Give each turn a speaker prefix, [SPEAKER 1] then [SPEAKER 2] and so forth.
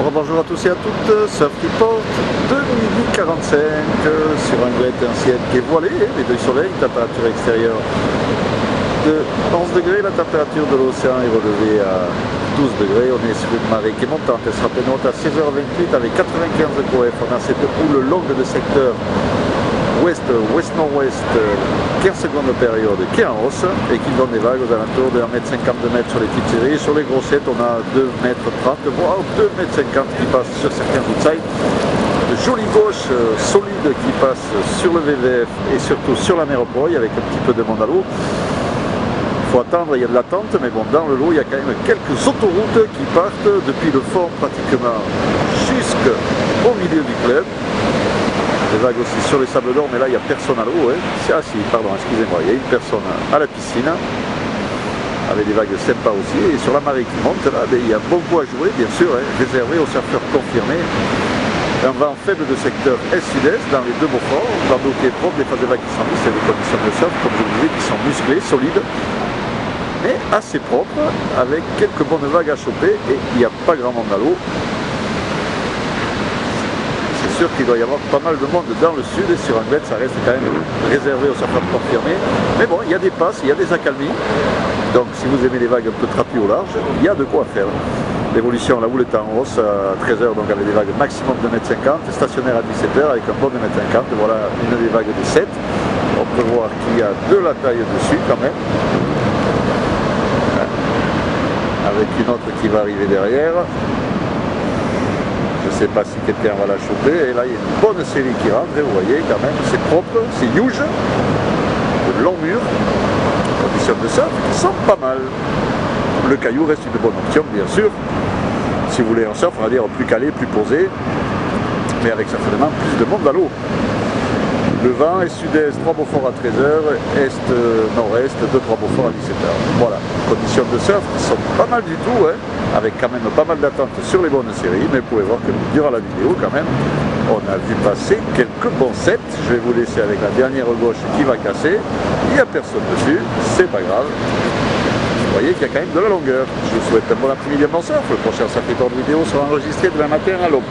[SPEAKER 1] Bonjour à tous et à toutes, Surf Report de midi 45 sur un ciel qui est voilé, mais de soleil, température extérieure de 11 degrés, la température de l'océan est relevée à 12 degrés, on est sur une marée qui est montante, elle sera pénante à 16h28 avec 95 kf, on a cette houle longue de secteur ouest-nord-ouest, 15 secondes de période qui est en hausse et qui donne des vagues aux alentours de 1,50 m sur les petites séries. Sur les grossettes, on a 2,30 m, voire 2,50 m qui passent sur certains outsides. De jolies gauches solides qui passent sur le VVF et surtout sur la mer Opoy avec un petit peu de monde à l'eau. Il faut attendre, il y a de l'attente, mais bon, dans le lot, il y a quand même quelques autoroutes qui partent depuis le fond pratiquement jusqu'au milieu du club. Des vagues aussi sur les sables d'or, mais là il n'y a personne à l'eau. Ah si, pardon, excusez-moi, il y a une personne à la piscine, avec des vagues sympas aussi. Et sur la marée qui monte, là, il y a bon coup à jouer, bien sûr, réservé aux surfeurs confirmés. Un vent faible de secteur est-sud-est dans les deux Beauforts, vent d'eau qui est propre, des phases de vagues qui sont lisses et des conditions de surf, comme je vous disais, qui sont musclées, solides, mais assez propres, avec quelques bonnes vagues à choper, et il n'y a pas grand monde à l'eau. C'est sûr qu'il doit y avoir pas mal de monde dans le sud et sur Anglette ça reste quand même réservé aux surfeurs confirmés. Mais bon, il y a des passes, il y a des accalmies. Donc si vous aimez les vagues un peu trapues au large, il y a de quoi faire. L'évolution, la houle est en hausse à 13h, donc avec des vagues maximum de 1,50 m, stationnaire à 17h avec un bon de 1,50 m. Voilà une des vagues de 7. On peut voir qu'il y a de la taille dessus quand même. Avec une autre qui va arriver derrière. Je ne sais pas si quelqu'un va la choper, et là il y a une bonne série qui rentre, et vous voyez quand même, c'est propre, c'est huge, de longs murs, conditions de surf qui sont pas mal. Le caillou reste une bonne option bien sûr, si vous voulez un surf, on va dire plus calé, plus posé, mais avec certainement plus de monde à l'eau. Le vent est sud-est, 3 Beauforts à 13h, est-nord-est, 2-3 Beauforts à 17h. Voilà, conditions de surf qui sont pas mal du tout, avec quand même pas mal d'attentes sur les bonnes séries, mais vous pouvez voir que durant la vidéo quand même, on a vu passer quelques bons sets. Je vais vous laisser avec la dernière gauche qui va casser, il n'y a personne dessus, c'est pas grave. Vous voyez qu'il y a quand même de la longueur. Je vous souhaite un bon après-midi, bon surf. Le prochain Surf Report vidéo sera enregistré demain matin à l'aube.